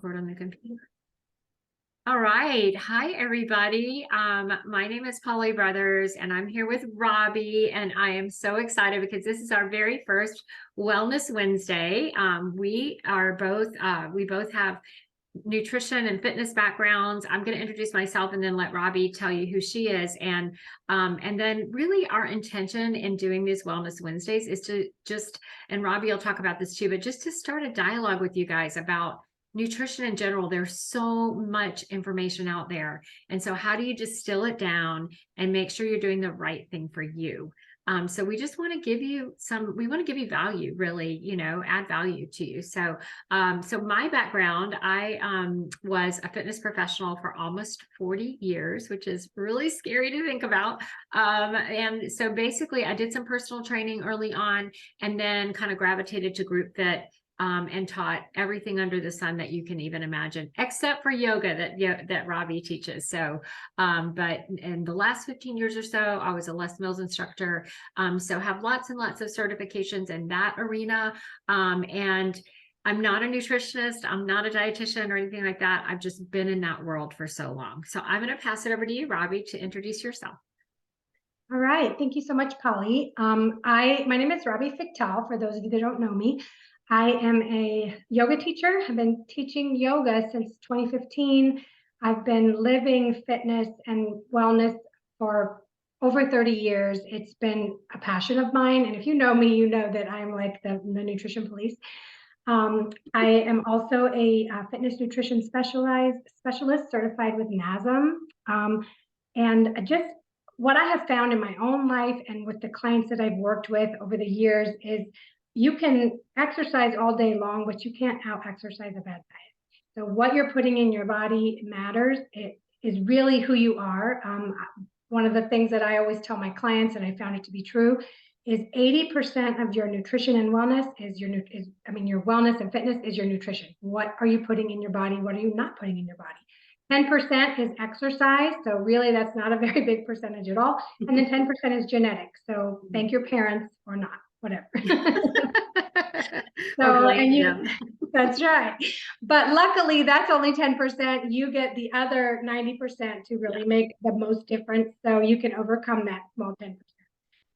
record on the computer. All right. Hi, everybody. My name is Polly Brothers, and I'm here with Robbie, and I am so excited because this is our very first Wellness Wednesday. We both have nutrition and fitness backgrounds. I'm going to introduce myself and then let Robbie tell you who she is. And then really our intention in doing these Wellness Wednesdays is to and Robbie will talk about this too, but just to start a dialogue with you guys about nutrition in general. There's so much information out there. And so how do you distill it down and make sure you're doing the right thing for you? So we just want to give you value, really, add value to you. So my background, I was a fitness professional for almost 40 years, which is really scary to think about. And so basically I did some personal training early on and then kind of gravitated to group fit. And taught everything under the sun that you can even imagine, except for yoga that Robbie teaches. So, but in the last 15 years or so, I was a Les Mills instructor. So have lots and lots of certifications in that arena. And I'm not a nutritionist. I'm not a dietitian or anything like that. I've just been in that world for so long. So I'm going to pass it over to you, Robbie, to introduce yourself. All right. Thank you so much, Polly. My name is Robbie Fichtel, for those of you that don't know me. I am a yoga teacher. I've been teaching yoga since 2015. I've been living fitness and wellness for over 30 years. It's been a passion of mine. And if you know me, you know that I'm like the nutrition police. I am also a fitness nutrition specialist certified with NASM. And just what I have found in my own life and with the clients that I've worked with over the years is you can exercise all day long, but you can't out-exercise a bad diet. So what you're putting in your body matters. It is really who you are. One of the things that I always tell my clients, and I found it to be true, is 80% of your nutrition and wellness your wellness and fitness is your nutrition. What are you putting in your body? What are you not putting in your body? 10% is exercise. So really that's not a very big percentage at all. And then 10% is genetics. So thank your parents or not, whatever. That's right. But luckily that's only 10%. You get the other 90% to really make the most difference. So you can overcome that small 10%, as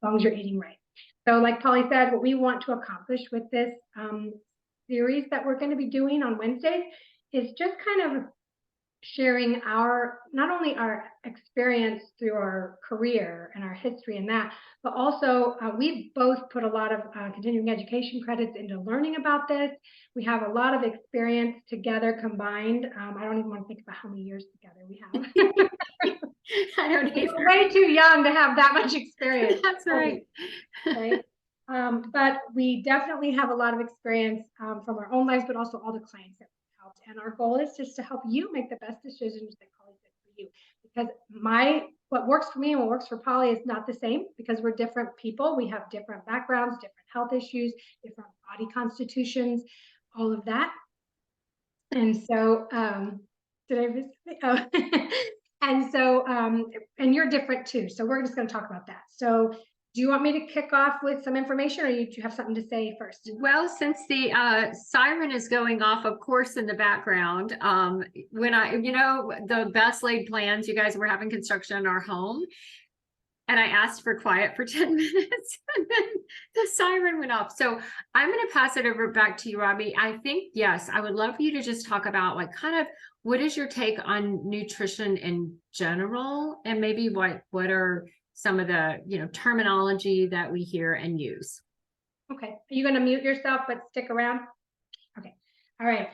long as you're eating right. So like Polly said, what we want to accomplish with this series that we're going to be doing on Wednesdays is just kind of sharing not only our experience through our career and our history and that, but also we've both put a lot of continuing education credits into learning about this. We have a lot of experience together combined. I don't even want to think about how many years together we have. I don't either. We're way too young to have that much experience. That's right. Right. But we definitely have a lot of experience from our own lives, but also all the clients that we've helped. And our goal is just to help you make the best decisions that Polly did for you. Because what works for me and what works for Polly is not the same, because we're different people. We have different backgrounds, different health issues, different body constitutions, all of that. And so, did I miss it? Oh. And so, and you're different too. So we're just going to talk about that. So do you want me to kick off with some information, or do you have something to say first? Well, since the siren is going off, of course, in the background, when the best laid plans, you guys were having construction in our home, and I asked for quiet for 10 minutes, and then the siren went off. So I'm going to pass it over back to you, Robbie. I think, yes, I would love for you to just talk about what is your take on nutrition in general, and maybe what are some of the terminology that we hear and use. Okay, are you going to mute yourself but stick around? Okay, all right.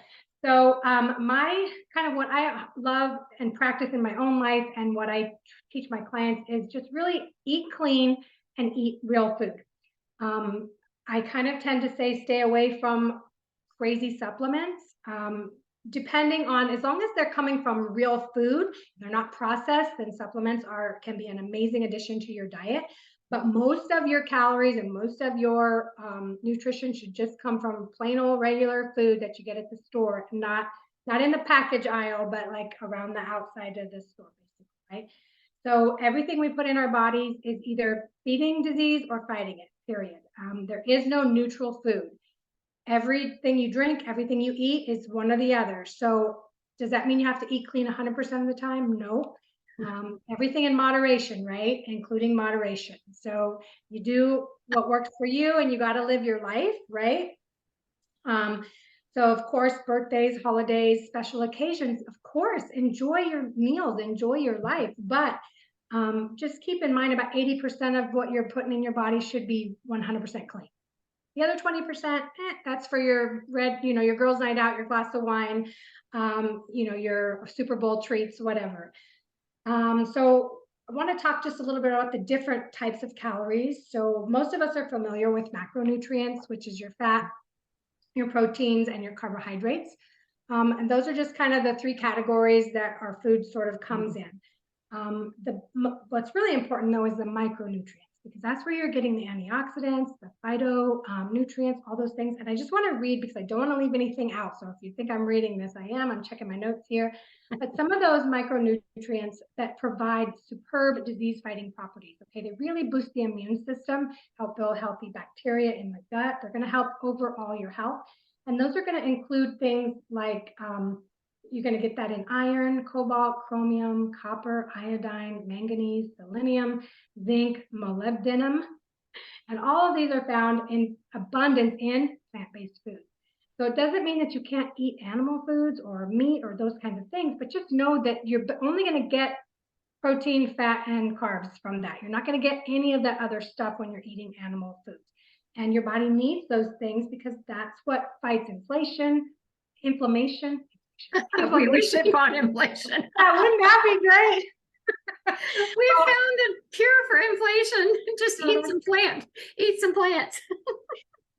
So my kind of what I love and practice in my own life and what I teach my clients is just really eat clean and eat real food. I kind of tend to say stay away from crazy supplements. Depending on, as long as they're coming from real food, they're not processed, then supplements can be an amazing addition to your diet. But most of your calories and most of your nutrition should just come from plain old regular food that you get at the store, not in the package aisle, but like around the outside of the store, basically, right? So everything we put in our bodies is either feeding disease or fighting it, period. There is no neutral food. everything you drink, everything you eat is one or the other. So does that mean you have to eat clean 100% of the time? No. Everything in moderation, right? Including moderation. So you do what works for you and you got to live your life, right? So of course, birthdays, holidays, special occasions, of course, enjoy your meals, enjoy your life, but just keep in mind about 80% of what you're putting in your body should be 100% clean. The other 20%, that's for your your girls' night out, your glass of wine, your Super Bowl treats, whatever. So I want to talk just a little bit about the different types of calories. So most of us are familiar with macronutrients, which is your fat, your proteins, and your carbohydrates. And those are just kind of the three categories that our food sort of comes in. What's really important though is the micronutrients, because that's where you're getting the antioxidants, the phyto nutrients, all those things. And I just want to read because I don't want to leave anything out. So if you think I'm reading this, I am. I'm checking my notes here. But some of those micronutrients that provide superb disease-fighting properties. Okay, they really boost the immune system, help build healthy bacteria in the gut. They're going to help overall your health. And those are going to include things like you're going to get that in iron, cobalt, chromium, copper, iodine, manganese, selenium, zinc, molybdenum. And all of these are found in abundance in plant-based foods. So it doesn't mean that you can't eat animal foods or meat or those kinds of things, but just know that you're only going to get protein, fat, and carbs from that. You're not going to get any of that other stuff when you're eating animal foods. And your body needs those things because that's what fights inflation, inflammation. We should find inflation. Wouldn't that be great? We found a cure for inflation. Just eat some plants.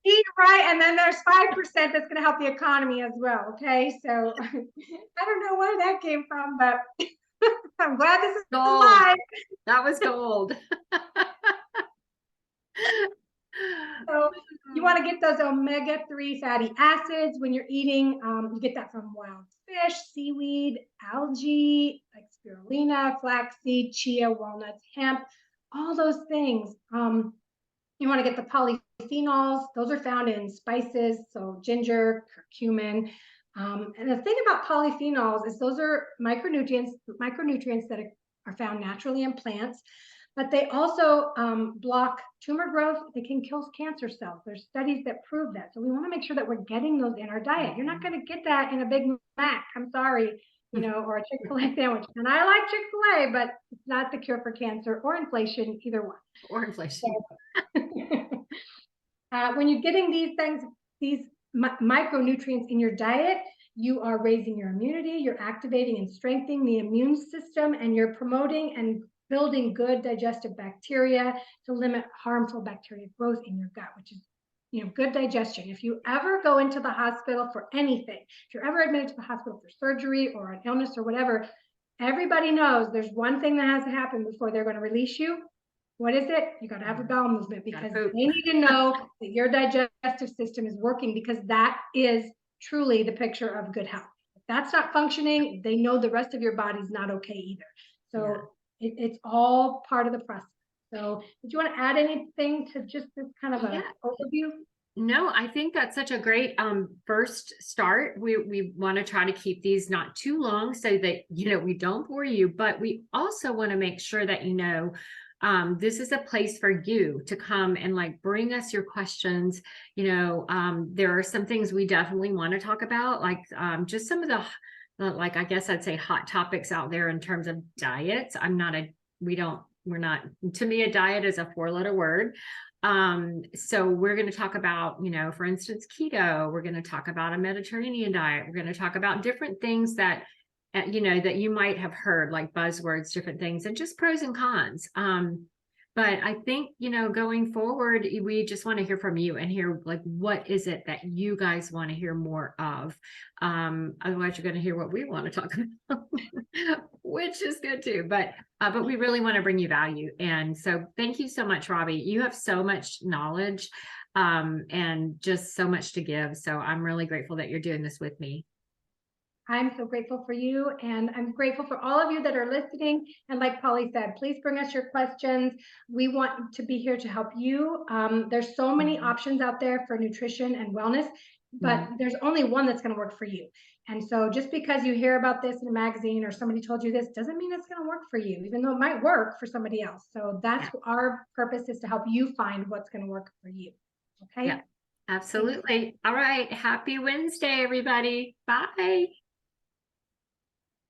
Eat right, and then there's 5% that's going to help the economy as well. Okay, so I don't know where that came from, but I'm glad this is alive. That was gold. So you want to get those omega-3 fatty acids when you're eating. You get that from wild fish, seaweed, algae, like spirulina, flaxseed, chia, walnuts, hemp, all those things. You want to get the polyphenols. Those are found in spices, so ginger, curcumin. And the thing about polyphenols is those are micronutrients that are found naturally in plants. But they also block tumor growth. They can kill cancer cells. There's studies that prove that. So we want to make sure that we're getting those in our diet. You're not going to get that in a Big Mac. I'm sorry, or a Chick-fil-A sandwich. And I like Chick-fil-A, but it's not the cure for cancer or inflation, either one. Or inflation. When you're getting these things, these micronutrients in your diet, you are raising your immunity, you're activating and strengthening the immune system, and you're promoting and building good digestive bacteria to limit harmful bacteria growth in your gut, which is, good digestion. If you ever go into the hospital for anything, if you're ever admitted to the hospital for surgery or an illness or whatever, everybody knows there's one thing that has to happen before they're going to release you. What is it? You got to have a bowel movement, because they need to know that your digestive system is working, because that is truly the picture of good health. If that's not functioning, they know the rest of your body's not okay either. So it's all part of the process. So did you want to add anything to just this kind of an overview? No, I think that's such a great first start. We want to try to keep these not too long so that, we don't bore you, but we also want to make sure that, this is a place for you to come and bring us your questions. There are some things we definitely want to talk about, just some of the I guess I'd say hot topics out there in terms of diets. To me, a diet is a 4-letter word. So we're going to talk about, for instance, keto. We're going to talk about a Mediterranean diet. We're going to talk about different things that that you might have heard, like buzzwords, different things, and just pros and cons. But I think, going forward, we just want to hear from you and hear what is it that you guys want to hear more of? Otherwise you're going to hear what we want to talk about, which is good too. But we really want to bring you value. And so thank you so much, Robbie. You have so much knowledge and just so much to give. So I'm really grateful that you're doing this with me. I'm so grateful for you, and I'm grateful for all of you that are listening. And like Polly said, please bring us your questions. We want to be here to help you. There's so many options out there for nutrition and wellness, but there's only one that's going to work for you. And so just because you hear about this in a magazine or somebody told you this doesn't mean it's going to work for you, even though it might work for somebody else. So that's our purpose, is to help you find what's going to work for you. Okay. Yeah, absolutely. All right. Happy Wednesday, everybody. Bye.